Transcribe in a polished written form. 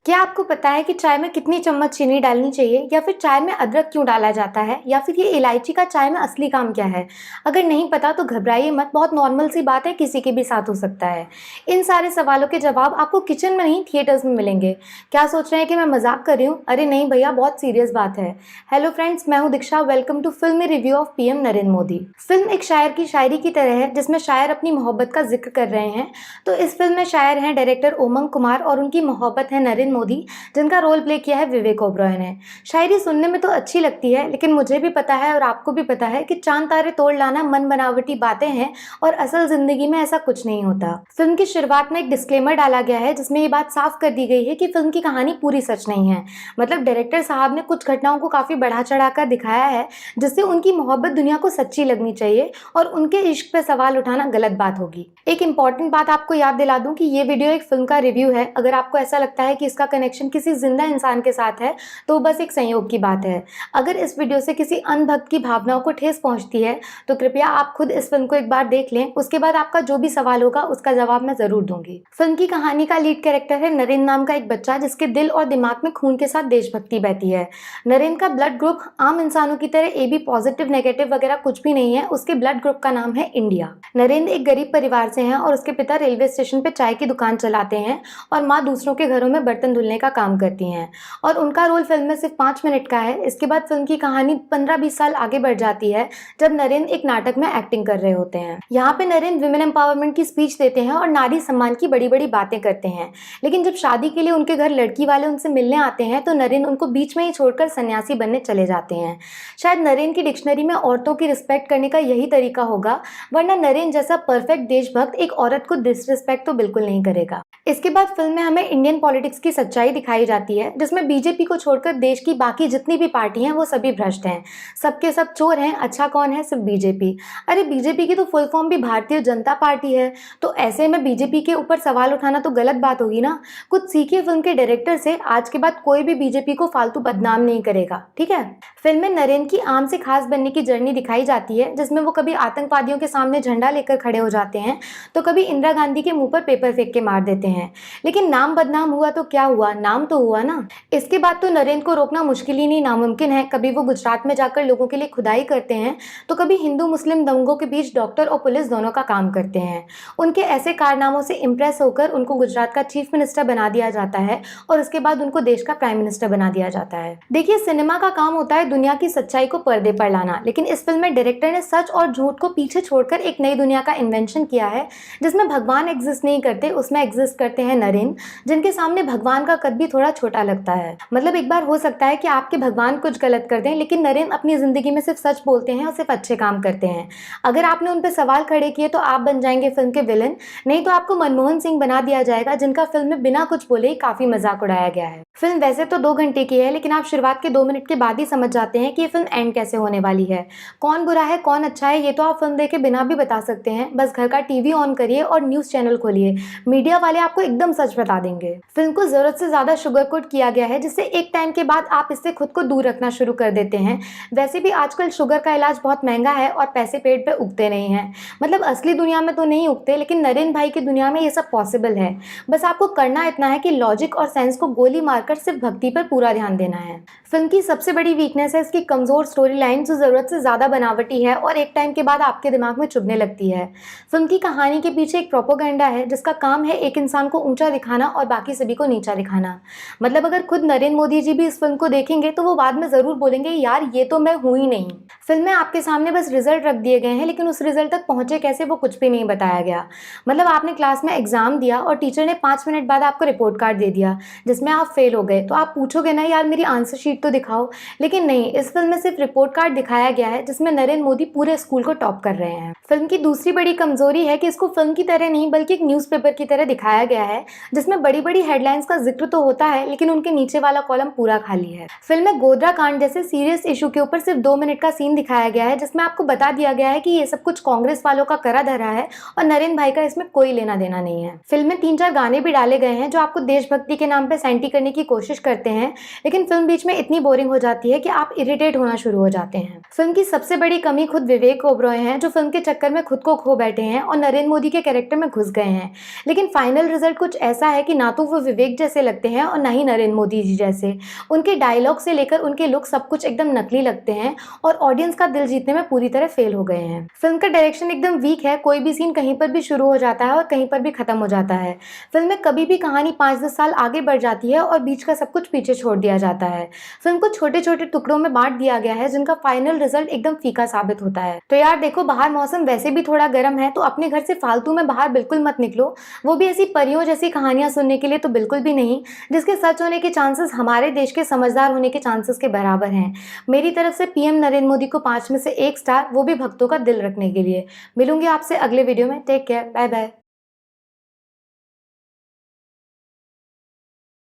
क्या आपको पता है कि चाय में कितनी चम्मच चीनी डालनी चाहिए, या फिर चाय में अदरक क्यों डाला जाता है, या फिर ये इलायची का चाय में असली काम क्या है? अगर नहीं पता तो घबराइए मत, बहुत नॉर्मल सी बात है, किसी के भी साथ हो सकता है। इन सारे सवालों के जवाब आपको किचन में नहीं, थिएटर्स में मिलेंगे। क्या सोच रहे हैं कि मैं मजाक कर रही हूँ? अरे नहीं भैया, बहुत सीरियस बात है। हेलो फ्रेंड्स, मैं हूँ दीक्षा। वेलकम टू फिल्मी review of PM Narendra Modi. Film एक शायर की शायरी की तरह है, जिसमें शायर अपनी मोहब्बत का जिक्र कर रहे हैं। तो इस फिल्म में शायर हैं डायरेक्टर उमंग कुमार और उनकी मोहब्बत है नरेंद्र मोदी, जिनका रोल प्ले किया है विवेक ओबरॉय ने। शायरी सुनने में तो अच्छी लगती है, लेकिन मुझे भी पता है और आपको भी पता है कि चांद तारे तोड़ लाना मन बनावटी बातें हैं और असल जिंदगी में ऐसा कुछ नहीं होता। फिल्म की शुरुआत में एक डिस्क्लेमर डाला गया है, जिसमें ये बात साफ कर दी गई है कि फिल्म की कहानी पूरी सच नहीं है। मतलब डायरेक्टर साहब ने कुछ घटनाओं को काफी बढ़ा चढ़ाकर दिखाया है, जिससे उनकी मोहब्बत दुनिया को सच्ची लगनी चाहिए और उनके इश्क पे सवाल उठाना गलत बात होगी। एक इंपॉर्टेंट बात आपको याद दिला दूं कि ये वीडियो एक फिल्म का रिव्यू है। अगर आपको ऐसा लगता है कि इसका कनेक्शन किसी जिंदा इंसान के साथ है, तो बस एक संयोग की बात है। अगर इस वीडियो से किसी अनभक्त की भावनाओं को ठेस पहुंचती है, तो कृपया आप खुद इस फिल्म को एक बार देख लें। उसके बाद आपका जो भी सवाल होगा उसका जवाब मैं जरूर दूंगी। फिल्म की कहानी का लीड कैरेक्टर है नरेंद्र नाम का एक बच्चा, जिसके दिल और दिमाग में खून के साथ देशभक्ति बहती है। नरेंद्र का ब्लड ग्रुप आम इंसानों की तरह AB पॉजिटिव नेगेटिव वगैरह कुछ भी नहीं है। उसके ब्लड ग्रुप का नाम है इंडिया। नरेंद्र एक गरीब परिवार से हैं और उसके पिता रेलवे स्टेशन पे चाय की दुकान चलाते हैं और माँ दूसरों के घरों में बर्तन धुलने का काम करती हैं, और उनका रोल फिल्म में सिर्फ 5 मिनट का है। इसके बाद फिल्म की कहानी 15-20 साल आगे बढ़ जाती है, जब नरेंद्र एक नाटक में एक्टिंग कर रहे होते हैं। यहाँ पे नरेंद्र विमेन एम्पावरमेंट की स्पीच देते हैं और नारी सम्मान की बड़ी बड़ी बातें करते हैं। लेकिन जब शादी के लिए उनके घर लड़की वाले उनसे मिलने आते हैं, तो नरेंद्र उनको बीच में ही छोड़कर सन्यासी बनने चले जाते हैं। शायद नरेंद्र की डिक्शनरी में औरतों की रिस्पेक्ट करने का यही तरीका होगा, वरना नरेंद्र जैसा परफेक्ट देशभक्त एक औरत को डिसरिस्पेक्ट तो बिल्कुल नहीं करेगा। इसके बाद फिल्म में हमें इंडियन पॉलिटिक्स की सच्चाई दिखाई जाती है, जिसमें बीजेपी को छोड़कर देश की बाकी जितनी भी पार्टी हैं वो सभी भ्रष्ट हैं। सबके सब चोर हैं, अच्छा कौन है? सिर्फ बीजेपी। अरे बीजेपी की तो फुल फॉर्म भी भारतीय जनता पार्टी है, तो ऐसे में बीजेपी के ऊपर सवाल उठाना तो गलत बात होगी ना। कुछ सीखिए फिल्म के डायरेक्टर से। आज के बाद कोई भी बीजेपी को फालतू बदनाम नहीं करेगा, ठीक है? फिल्म में नरेंद्र की आम से खास बनने की जर्नी दिखाई जाती है, जिसमें वो कभी आतंकवादियों के सामने झंडा लेकर खड़े हो जाते हैं, तो कभी इंदिरा गांधी के मुंह पर पेपर फेंक के मार देते हैं। लेकिन नाम बदनाम हुआ तो क्या हुआ, नाम तो हुआ ना। इसके बाद तो नरेंद्र को रोकना मुश्किल ही नहीं, नामुमकिन है। कभी वो गुजरात में जाकर लोगों के लिए खुदाई करते हैं, तो कभी हिंदू मुस्लिम दंगों के बीच डॉक्टर और पुलिस दोनों का काम करते हैं। उनके ऐसे कारनामों से इंप्रेस होकर उनको गुजरात का चीफ मिनिस्टर बना दिया जाता है और उसके बाद उनको देश का प्राइम मिनिस्टर बना दिया जाता है। देखिए, सिनेमा का काम होता है दुनिया की सच्चाई को पर्दे पर लाना, लेकिन इस फिल्म में डायरेक्टर ने सच और झूठ को पीछे छोड़कर एक नई दुनिया का इन्वेंशन किया है, जिसमें भगवान एग्जिस्ट नहीं करते, उसमें एग्जिस्ट करते हैं नरेंद्र, जिनके सामने भगवान का कद भी थोड़ा छोटा लगता है। मतलब एक बार हो सकता है कि आपके भगवान कुछ गलत कर दें, लेकिन नरेंद्र अपनी जिंदगी में सिर्फ सच बोलते हैं और सिर्फ अच्छे काम करते हैं। अगर आपने उन पर सवाल खड़े किए तो आप बन जाएंगे फिल्म के विलन, नहीं तो आपको मनमोहन सिंह बना दिया जाएगा, जिनका फिल्म में बिना कुछ बोले ही काफी मजाक उड़ाया गया है। फिल्म वैसे तो 2 घंटे की है, लेकिन आप शुरुआत के 2 मिनट के बाद ही समझ जाते हैं कि ये फिल्म एंड कैसे होने वाली है। कौन बुरा है कौन अच्छा है, ये तो आप फिल्म देखे बिना भी बता सकते हैं। बस घर का टीवी ऑन करिए और न्यूज चैनल खोलिए, मीडिया वाले आपको एकदम सच बता देंगे। फिल्म को जरूरत से ज्यादा शुगर कोट किया गया है, जिससे एक टाइम के बाद आप इससे खुद को दूर रखना शुरू कर देते हैं। वैसे भी आजकल शुगर का इलाज बहुत महंगा है और पैसे पेट पे उगते नहीं हैं। मतलब असली दुनिया में तो नहीं उगते, लेकिन नरेंद्र भाई की दुनिया में ये सब पॉसिबल है। बस आपको करना इतना है कि लॉजिक और सेंस को गोली मारकर सिर्फ भक्ति पर पूरा ध्यान देना है। फिल्म की सबसे बड़ी वीकनेस है इसकी कमजोर स्टोरी लाइन, जो जरूरत से ज्यादा बनावटी है और एक टाइम के बाद आपके दिमाग में चुभने लगती है। फिल्म की कहानी के पीछे एक प्रोपेगेंडा है, जिसका काम है एक इंसान को ऊंचा दिखाना और बाकी सभी को नीचा दिखाना। मतलब अगर खुद नरेंद्र मोदी जी भी इस फिल्म को देखेंगे तो वो बाद में जरूर बोलेंगे, यार ये तो मैं हूं ही नहीं। फिल्म में आपके सामने बस रिजल्ट रख दिए गए हैं, लेकिन उस रिजल्ट तक पहुंचे कैसे वो कुछ भी नहीं बताया गया। मतलब आपने क्लास में एग्जाम दिया और टीचर ने 5 मिनट बाद आपको रिपोर्ट कार्ड दे दिया जिसमें आप फेल हो गए, तो आप पूछोगे ना, यार मेरी आंसर शीट तो दिखाओ। लेकिन नहीं, इस फिल्म में सिर्फ रिपोर्ट कार्ड दिखाया गया है, जिसमें नरेंद्र मोदी पूरे स्कूल को टॉप कर रहे हैं। फिल्म की दूसरी बड़ी कमजोरी है कि इसको फिल्म की तरह नहीं बल्कि एक न्यूज़पेपर की तरह दिखाया गया है, जिसमें बड़ी बड़ी हेडलाइंस का जिक्र तो होता है, लेकिन उनके नीचे वाला कॉलम पूरा खाली है। फिल्म में गोधरा कांड जैसे सीरियस इशू के ऊपर सिर्फ 2 मिनट का सीन दिखाया गया है जिसमें आपको बता दिया गया है कि ये सब कुछ कांग्रेस वालों का करा धरा है और नरेंद्र भाई का इसमें कोई लेना देना नहीं है। फिल्म में 3-4 गाने भी डाले गए हैं जो आपको देशभक्ति के नाम पे सेंटी करने की कोशिश करते हैं, लेकिन फिल्म बीच में इतनी बोरिंग हो जाती है कि आप इरिटेट होना शुरू हो जाते हैं। फिल्म की सबसे बड़ी कमी खुद विवेक ओबरॉय हैं, जो फिल्म के चक्कर में खुद को खो बैठे हैं और नरेंद्र मोदी के कैरेक्टर में घुस गए हैं। लेकिन फाइनल रिजल्ट कुछ ऐसा है कि ना तो वो विवेक जैसे लगते हैं और ना ही नरेंद्र मोदी जी जैसे। उनके डायलॉग से लेकर उनके लुक सब कुछ एकदम नकली लगते हैं और ऑडियंस का दिल जीतने में पूरी तरह फेल हो गए हैं। फिल्म का डायरेक्शन एकदम वीक है, कोई भी सीन कहीं पर भी शुरू हो जाता है और कहीं पर भी खत्म हो जाता है। फिल्म में कभी भी कहानी 5-10 साल आगे बढ़ जाती है और बीच का सब कुछ पीछे छोड़ दिया जाता है। फिल्म को छोटे छोटे टुकड़ों में बांट दिया गया है जिनका फाइनल रिजल्ट एकदम फीका साबित होता है। तो यार देखो, बाहर मौसम वैसे भी थोड़ा गर्म है, तो अपने घर से फालतू में बाहर बिल्कुल मत निकलो, वो भी ऐसी परियों जैसी कहानियां सुनने के लिए तो बिल्कुल भी नहीं, जिसके सच होने के चांसेस हमारे देश के समझदार होने के चांसेस के बराबर हैं। मेरी तरफ से पीएम नरेंद्र मोदी को 5 में से 1 स्टार, वो भी भक्तों का दिल रखने के लिए। मिलूंगी आपसे अगले वीडियो में। Take care, bye bye.